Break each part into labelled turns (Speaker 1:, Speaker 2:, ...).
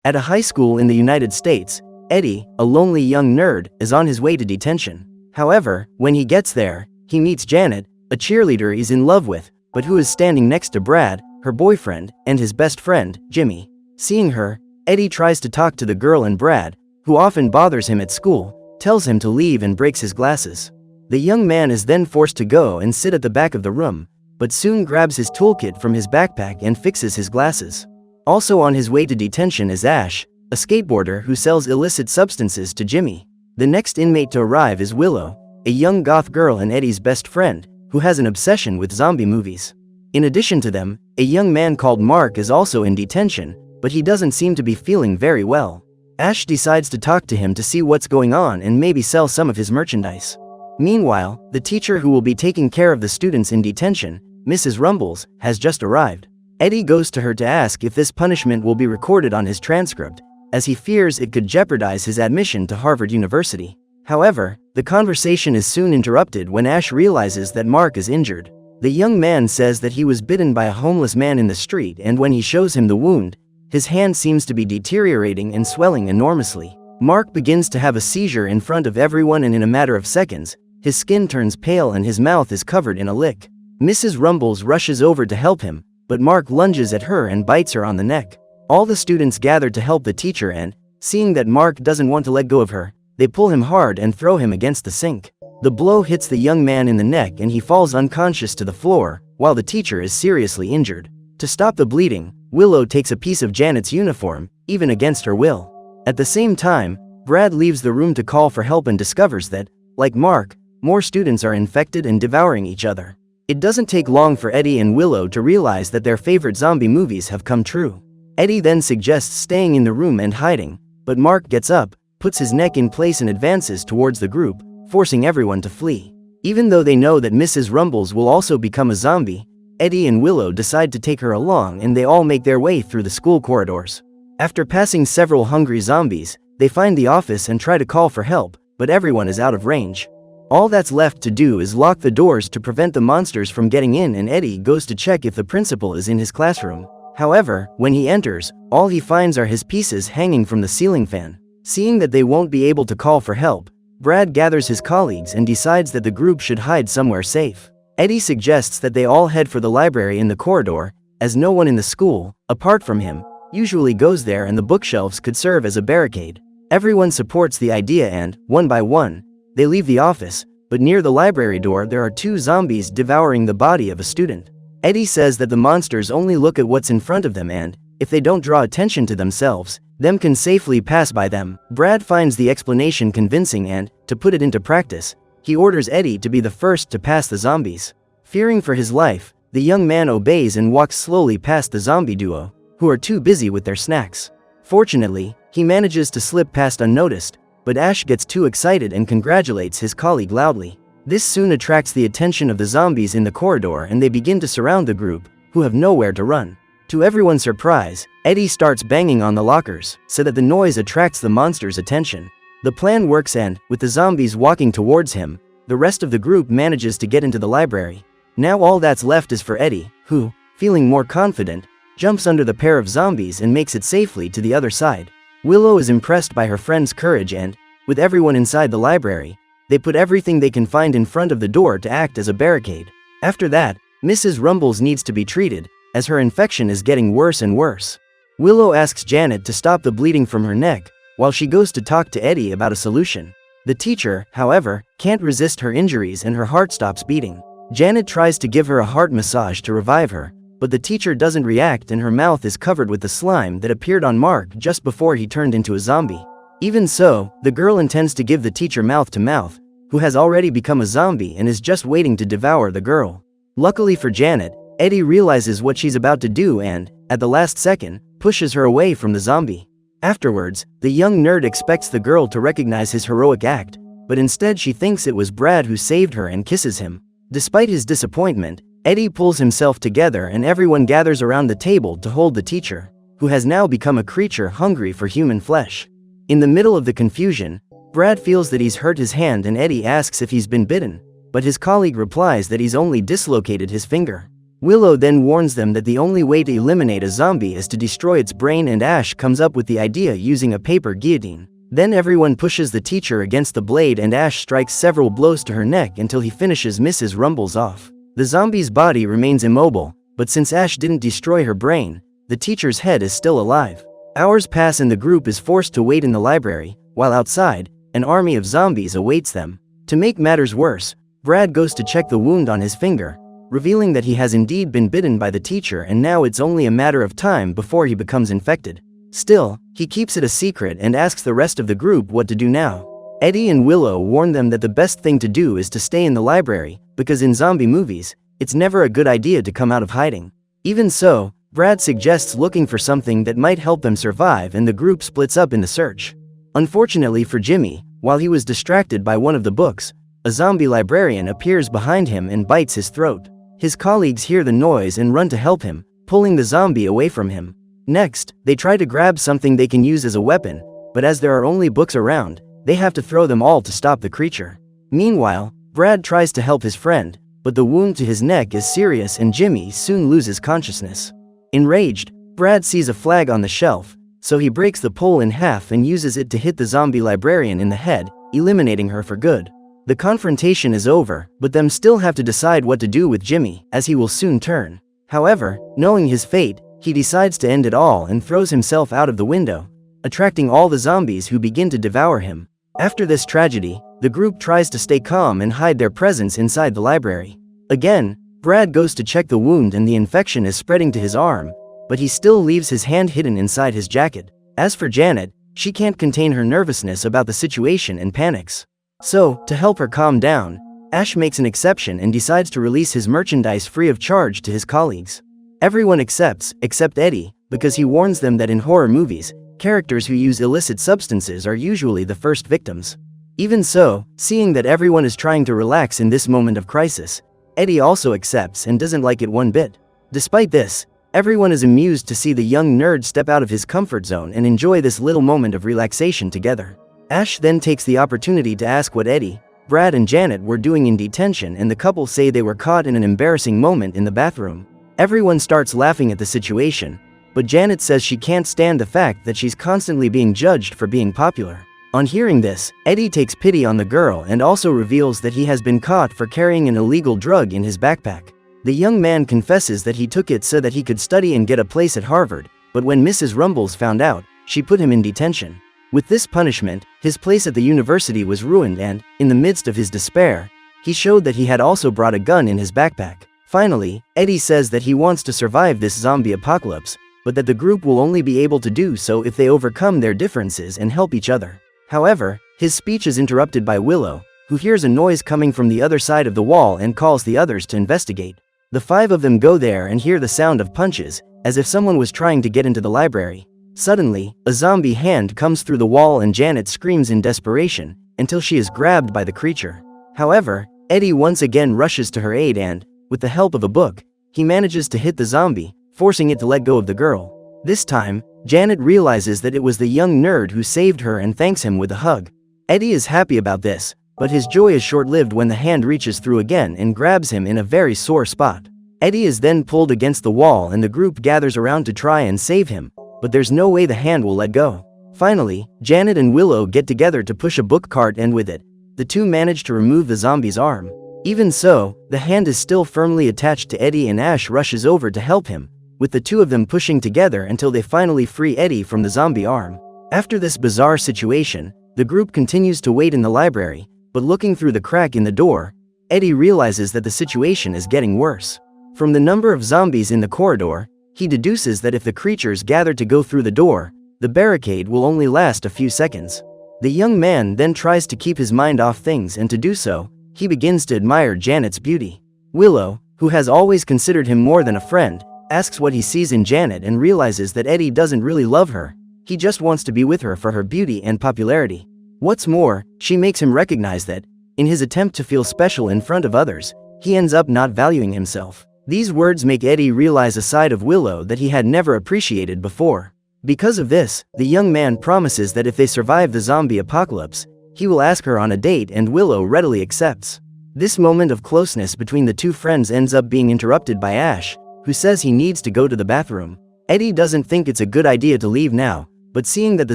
Speaker 1: At a high school in the United States, Eddie, a lonely young nerd, is on his way to detention. However, when he gets there, he meets Janet, a cheerleader he's in love with, but who is standing next to Brad, her boyfriend, and his best friend, Jimmy. Seeing her, Eddie tries to talk to the girl, and Brad, who often bothers him at school, tells him to leave and breaks his glasses. The young man is then forced to go and sit at the back of the room, but soon grabs his toolkit from his backpack and fixes his glasses. Also on his way to detention is Ash, a skateboarder who sells illicit substances to Jimmy. The next inmate to arrive is Willow, a young goth girl and Eddie's best friend, who has an obsession with zombie movies. In addition to them, a young man called Mark is also in detention, but he doesn't seem to be feeling very well. Ash decides to talk to him to see what's going on and maybe sell some of his merchandise. Meanwhile, the teacher who will be taking care of the students in detention, Mrs. Rumbles, has just arrived. Eddie goes to her to ask if this punishment will be recorded on his transcript, as he fears it could jeopardize his admission to Harvard University. However, the conversation is soon interrupted when Ash realizes that Mark is injured. The young man says that he was bitten by a homeless man in the street, and when he shows him the wound, his hand seems to be deteriorating and swelling enormously. Mark begins to have a seizure in front of everyone, and in a matter of seconds, his skin turns pale and his mouth is covered in a lick. Mrs. Rumbles rushes over to help him, but Mark lunges at her and bites her on the neck. All the students gather to help the teacher, and, seeing that Mark doesn't want to let go of her, they pull him hard and throw him against the sink. The blow hits the young man in the neck and he falls unconscious to the floor, while the teacher is seriously injured. To stop the bleeding, Willow takes a piece of Janet's uniform, even against her will. At the same time, Brad leaves the room to call for help and discovers that, like Mark, more students are infected and devouring each other. It doesn't take long for Eddie and Willow to realize that their favorite zombie movies have come true. Eddie then suggests staying in the room and hiding, but Mark gets up, puts his neck in place and advances towards the group, forcing everyone to flee. Even though they know that Mrs. Rumbles will also become a zombie, Eddie and Willow decide to take her along, and they all make their way through the school corridors. After passing several hungry zombies, they find the office and try to call for help, but everyone is out of range. All that's left to do is lock the doors to prevent the monsters from getting in, and Eddie goes to check if the principal is in his classroom. However, when he enters, all he finds are his pieces hanging from the ceiling fan. Seeing that they won't be able to call for help, Brad gathers his colleagues and decides that the group should hide somewhere safe. Eddie suggests that they all head for the library in the corridor, as no one in the school, apart from him, usually goes there, and the bookshelves could serve as a barricade. Everyone supports the idea, and, one by one, they leave the office, but near the library door there are two zombies devouring the body of a student. Eddie says that the monsters only look at what's in front of them, and, if they don't draw attention to themselves, them can safely pass by them. Brad finds the explanation convincing, and, to put it into practice, he orders Eddie to be the first to pass the zombies. Fearing for his life, the young man obeys and walks slowly past the zombie duo, who are too busy with their snacks. Fortunately, he manages to slip past unnoticed, but Ash gets too excited and congratulates his colleague loudly. This soon attracts the attention of the zombies in the corridor, and they begin to surround the group, who have nowhere to run. To everyone's surprise, Eddie starts banging on the lockers, so that the noise attracts the monsters' attention. The plan works, and, with the zombies walking towards him, the rest of the group manages to get into the library. Now all that's left is for Eddie, who, feeling more confident, jumps under the pair of zombies and makes it safely to the other side. Willow is impressed by her friend's courage, and, with everyone inside the library, they put everything they can find in front of the door to act as a barricade. After that, Mrs. Rumbles needs to be treated, as her infection is getting worse and worse. Willow asks Janet to stop the bleeding from her neck, while she goes to talk to Eddie about a solution. The teacher, however, can't resist her injuries and her heart stops beating. Janet tries to give her a heart massage to revive her, but the teacher doesn't react, and her mouth is covered with the slime that appeared on Mark just before he turned into a zombie. Even so, the girl intends to give the teacher mouth-to-mouth, who has already become a zombie and is just waiting to devour the girl. Luckily for Janet, Eddie realizes what she's about to do and, at the last second, pushes her away from the zombie. Afterwards, the young nerd expects the girl to recognize his heroic act, but instead she thinks it was Brad who saved her and kisses him. Despite his disappointment, Eddie pulls himself together and everyone gathers around the table to hold the teacher, who has now become a creature hungry for human flesh. In the middle of the confusion, Brad feels that he's hurt his hand, and Eddie asks if he's been bitten, but his colleague replies that he's only dislocated his finger. Willow then warns them that the only way to eliminate a zombie is to destroy its brain, and Ash comes up with the idea using a paper guillotine. Then everyone pushes the teacher against the blade and Ash strikes several blows to her neck until he finishes Mrs. Rumbles off. The zombie's body remains immobile, but since Ash didn't destroy her brain, the teacher's head is still alive. Hours pass and the group is forced to wait in the library, while outside, an army of zombies awaits them. To make matters worse, Brad goes to check the wound on his finger, revealing that he has indeed been bitten by the teacher and now it's only a matter of time before he becomes infected. Still, he keeps it a secret and asks the rest of the group what to do now. Eddie and Willow warn them that the best thing to do is to stay in the library, because in zombie movies, it's never a good idea to come out of hiding. Even so, Brad suggests looking for something that might help them survive and the group splits up in the search. Unfortunately for Jimmy, while he was distracted by one of the books, a zombie librarian appears behind him and bites his throat. His colleagues hear the noise and run to help him, pulling the zombie away from him. Next, they try to grab something they can use as a weapon, but as there are only books around, they have to throw them all to stop the creature. Meanwhile, Brad tries to help his friend, but the wound to his neck is serious and Jimmy soon loses consciousness. Enraged, Brad sees a flag on the shelf, so he breaks the pole in half and uses it to hit the zombie librarian in the head, eliminating her for good. The confrontation is over, but them still have to decide what to do with Jimmy, as he will soon turn. However, knowing his fate, he decides to end it all and throws himself out of the window, attracting all the zombies who begin to devour him. After this tragedy, the group tries to stay calm and hide their presence inside the library. Again, Brad goes to check the wound and the infection is spreading to his arm, but he still leaves his hand hidden inside his jacket. As for Janet, she can't contain her nervousness about the situation and panics. So, to help her calm down, Ash makes an exception and decides to release his merchandise free of charge to his colleagues. Everyone accepts, except Eddie, because he warns them that in horror movies, characters who use illicit substances are usually the first victims. Even so, seeing that everyone is trying to relax in this moment of crisis, Eddie also accepts and doesn't like it one bit. Despite this, everyone is amused to see the young nerd step out of his comfort zone and enjoy this little moment of relaxation together. Ash then takes the opportunity to ask what Eddie, Brad and Janet were doing in detention, and the couple say they were caught in an embarrassing moment in the bathroom. Everyone starts laughing at the situation, but Janet says she can't stand the fact that she's constantly being judged for being popular. On hearing this, Eddie takes pity on the girl and also reveals that he has been caught for carrying an illegal drug in his backpack. The young man confesses that he took it so that he could study and get a place at Harvard, but when Mrs. Rumbles found out, she put him in detention. With this punishment, his place at the university was ruined and, in the midst of his despair, he showed that he had also brought a gun in his backpack. Finally, Eddie says that he wants to survive this zombie apocalypse, but that the group will only be able to do so if they overcome their differences and help each other. However, his speech is interrupted by Willow, who hears a noise coming from the other side of the wall and calls the others to investigate. The five of them go there and hear the sound of punches, as if someone was trying to get into the library. Suddenly, a zombie hand comes through the wall and Janet screams in desperation, until she is grabbed by the creature. However, Eddie once again rushes to her aid and, with the help of a book, he manages to hit the zombie, forcing it to let go of the girl. This time, Janet realizes that it was the young nerd who saved her and thanks him with a hug. Eddie is happy about this, but his joy is short-lived when the hand reaches through again and grabs him in a very sore spot. Eddie is then pulled against the wall and the group gathers around to try and save him, but there's no way the hand will let go. Finally, Janet and Willow get together to push a book cart, and with it, the two manage to remove the zombie's arm. Even so, the hand is still firmly attached to Eddie and Ash rushes over to help him, with the two of them pushing together until they finally free Eddie from the zombie arm. After this bizarre situation, the group continues to wait in the library, but looking through the crack in the door, Eddie realizes that the situation is getting worse. From the number of zombies in the corridor, he deduces that if the creatures gather to go through the door, the barricade will only last a few seconds. The young man then tries to keep his mind off things, and to do so, he begins to admire Janet's beauty. Willow, who has always considered him more than a friend, asks what he sees in Janet and realizes that Eddie doesn't really love her, he just wants to be with her for her beauty and popularity. What's more, she makes him recognize that, in his attempt to feel special in front of others, he ends up not valuing himself. These words make Eddie realize a side of Willow that he had never appreciated before. Because of this, the young man promises that if they survive the zombie apocalypse, he will ask her on a date, and Willow readily accepts. This moment of closeness between the two friends ends up being interrupted by Ash, who says he needs to go to the bathroom. Eddie doesn't think it's a good idea to leave now, but seeing that the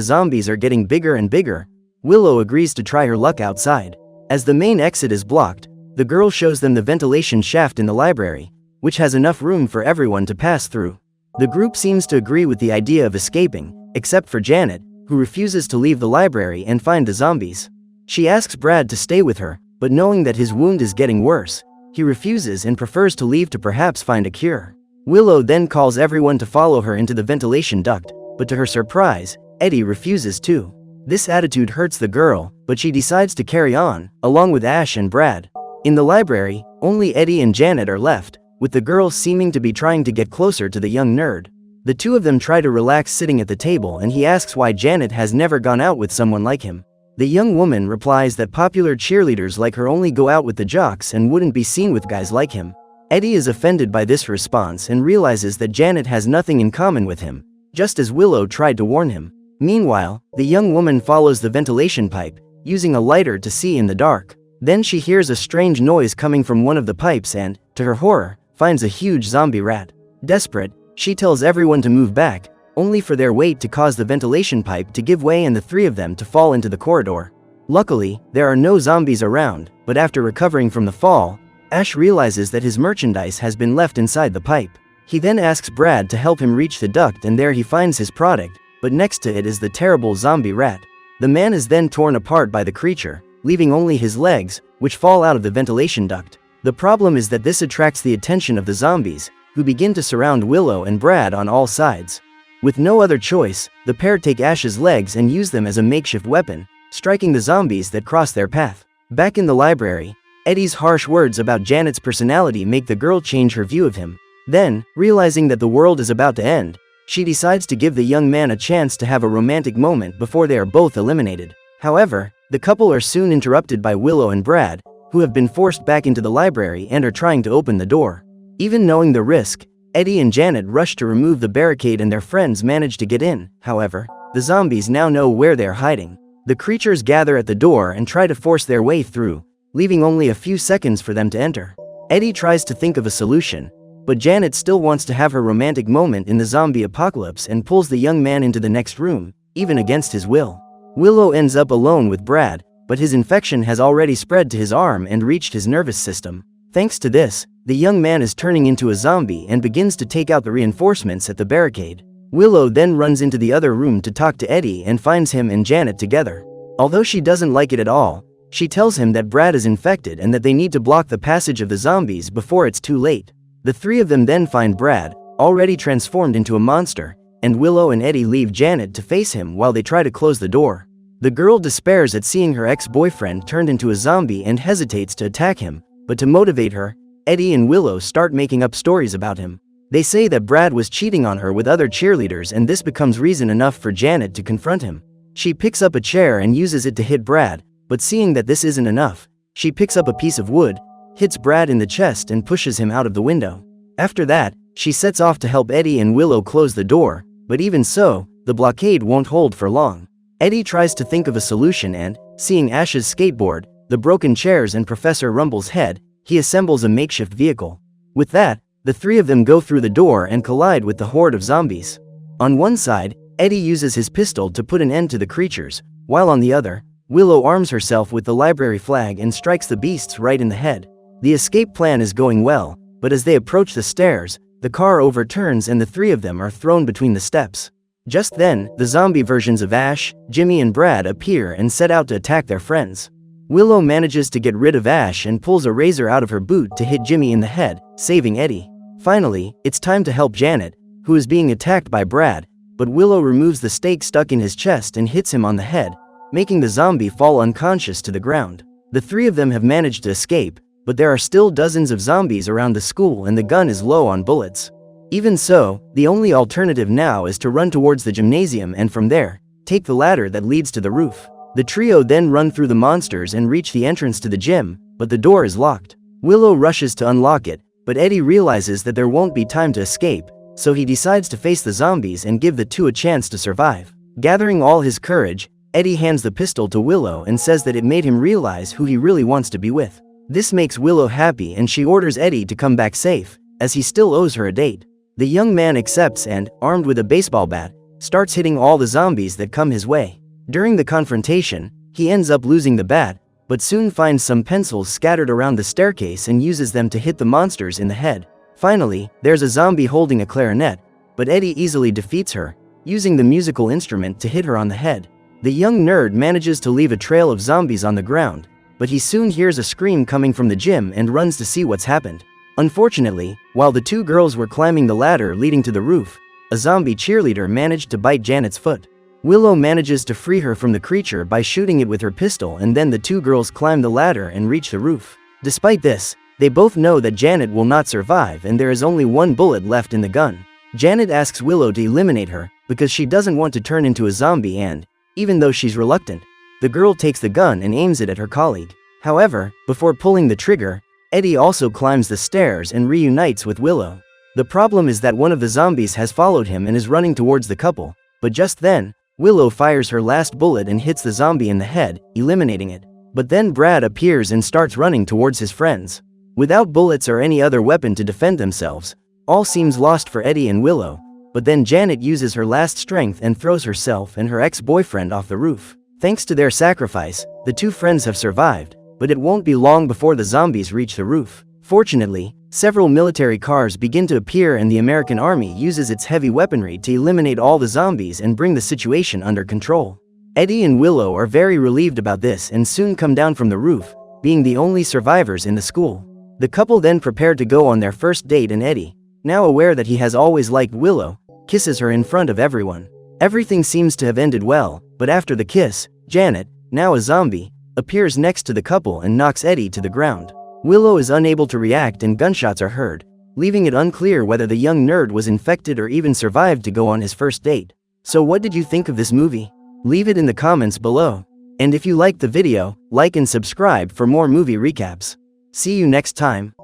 Speaker 1: zombies are getting bigger and bigger, Willow agrees to try her luck outside. As the main exit is blocked, the girl shows them the ventilation shaft in the library, which has enough room for everyone to pass through. The group seems to agree with the idea of escaping, except for Janet, who refuses to leave the library and find the zombies. She asks Brad to stay with her, but knowing that his wound is getting worse, he refuses and prefers to leave to perhaps find a cure. Willow then calls everyone to follow her into the ventilation duct, but to her surprise, Eddie refuses too. This attitude hurts the girl, but she decides to carry on, along with Ash and Brad. In the library, only Eddie and Janet are left, with the girl seeming to be trying to get closer to the young nerd. The two of them try to relax sitting at the table, and he asks why Janet has never gone out with someone like him. The young woman replies that popular cheerleaders like her only go out with the jocks and wouldn't be seen with guys like him. Eddie is offended by this response and realizes that Janet has nothing in common with him, just as Willow tried to warn him. Meanwhile, the young woman follows the ventilation pipe, using a lighter to see in the dark. Then she hears a strange noise coming from one of the pipes and, to her horror, finds a huge zombie rat. Desperate, she tells everyone to move back, only for their weight to cause the ventilation pipe to give way and the three of them to fall into the corridor. Luckily, there are no zombies around, but after recovering from the fall, Ash realizes that his merchandise has been left inside the pipe. He then asks Brad to help him reach the duct, and there he finds his product, but next to it is the terrible zombie rat. The man is then torn apart by the creature, leaving only his legs, which fall out of the ventilation duct. The problem is that this attracts the attention of the zombies, who begin to surround Willow and Brad on all sides. With no other choice, the pair take Ash's legs and use them as a makeshift weapon, striking the zombies that cross their path. Back in the library, Eddie's harsh words about Janet's personality make the girl change her view of him. Then, realizing that the world is about to end, she decides to give the young man a chance to have a romantic moment before they are both eliminated. However, the couple are soon interrupted by Willow and Brad, who have been forced back into the library and are trying to open the door. Even knowing the risk, Eddie and Janet rush to remove the barricade and their friends manage to get in. However, the zombies now know where they are hiding. The creatures gather at the door and try to force their way through, leaving only a few seconds for them to enter. Eddie tries to think of a solution, but Janet still wants to have her romantic moment in the zombie apocalypse and pulls the young man into the next room, even against his will. Willow ends up alone with Brad, but his infection has already spread to his arm and reached his nervous system. Thanks to this, the young man is turning into a zombie and begins to take out the reinforcements at the barricade. Willow then runs into the other room to talk to Eddie and finds him and Janet together. Although she doesn't like it at all, she tells him that Brad is infected and that they need to block the passage of the zombies before it's too late. The three of them then find Brad, already transformed into a monster, and Willow and Eddie leave Janet to face him while they try to close the door. The girl despairs at seeing her ex-boyfriend turned into a zombie and hesitates to attack him, but to motivate her, Eddie and Willow start making up stories about him. They say that Brad was cheating on her with other cheerleaders, and this becomes reason enough for Janet to confront him. She picks up a chair and uses it to hit Brad, but seeing that this isn't enough, she picks up a piece of wood, hits Brad in the chest and pushes him out of the window. After that, she sets off to help Eddie and Willow close the door, but even so, the blockade won't hold for long. Eddie tries to think of a solution and, seeing Ash's skateboard, the broken chairs and Professor Rumble's head, he assembles a makeshift vehicle. With that, the three of them go through the door and collide with the horde of zombies. On one side, Eddie uses his pistol to put an end to the creatures, while on the other, Willow arms herself with the library flag and strikes the beasts right in the head. The escape plan is going well, but as they approach the stairs, the car overturns and the three of them are thrown between the steps. Just then, the zombie versions of Ash, Jimmy and Brad appear and set out to attack their friends. Willow manages to get rid of Ash and pulls a razor out of her boot to hit Jimmy in the head, saving Eddie. Finally, it's time to help Janet, who is being attacked by Brad, but Willow removes the stake stuck in his chest and hits him on the head, making the zombie fall unconscious to the ground. The three of them have managed to escape, but there are still dozens of zombies around the school and the gun is low on bullets. Even so, the only alternative now is to run towards the gymnasium and from there, take the ladder that leads to the roof. The trio then run through the monsters and reach the entrance to the gym, but the door is locked. Willow rushes to unlock it, but Eddie realizes that there won't be time to escape, so he decides to face the zombies and give the two a chance to survive. Gathering all his courage, Eddie hands the pistol to Willow and says that it made him realize who he really wants to be with. This makes Willow happy and she orders Eddie to come back safe, as he still owes her a date. The young man accepts and, armed with a baseball bat, starts hitting all the zombies that come his way. During the confrontation, he ends up losing the bat, but soon finds some pencils scattered around the staircase and uses them to hit the monsters in the head. Finally, there's a zombie holding a clarinet, but Eddie easily defeats her, using the musical instrument to hit her on the head. The young nerd manages to leave a trail of zombies on the ground, but he soon hears a scream coming from the gym and runs to see what's happened. Unfortunately, while the two girls were climbing the ladder leading to the roof, a zombie cheerleader managed to bite Janet's foot. Willow manages to free her from the creature by shooting it with her pistol, and then the two girls climb the ladder and reach the roof. Despite this, they both know that Janet will not survive and there is only one bullet left in the gun. Janet asks Willow to eliminate her because she doesn't want to turn into a zombie and, even though she's reluctant, the girl takes the gun and aims it at her colleague. However, before pulling the trigger, Eddie also climbs the stairs and reunites with Willow. The problem is that one of the zombies has followed him and is running towards the couple, but just then, Willow fires her last bullet and hits the zombie in the head, eliminating it. But then Brad appears and starts running towards his friends. Without bullets or any other weapon to defend themselves, all seems lost for Eddie and Willow, but then Janet uses her last strength and throws herself and her ex-boyfriend off the roof. Thanks to their sacrifice, the two friends have survived, but it won't be long before the zombies reach the roof. Fortunately, several military cars begin to appear and the American army uses its heavy weaponry to eliminate all the zombies and bring the situation under control. Eddie and Willow are very relieved about this and soon come down from the roof, being the only survivors in the school. The couple then prepare to go on their first date and Eddie, now aware that he has always liked Willow, kisses her in front of everyone. Everything seems to have ended well, but after the kiss, Janet, now a zombie, appears next to the couple and knocks Eddie to the ground. Willow is unable to react and gunshots are heard, leaving it unclear whether the young nerd was infected or even survived to go on his first date. So what did you think of this movie? Leave it in the comments below. And if you liked the video, like and subscribe for more movie recaps. See you next time.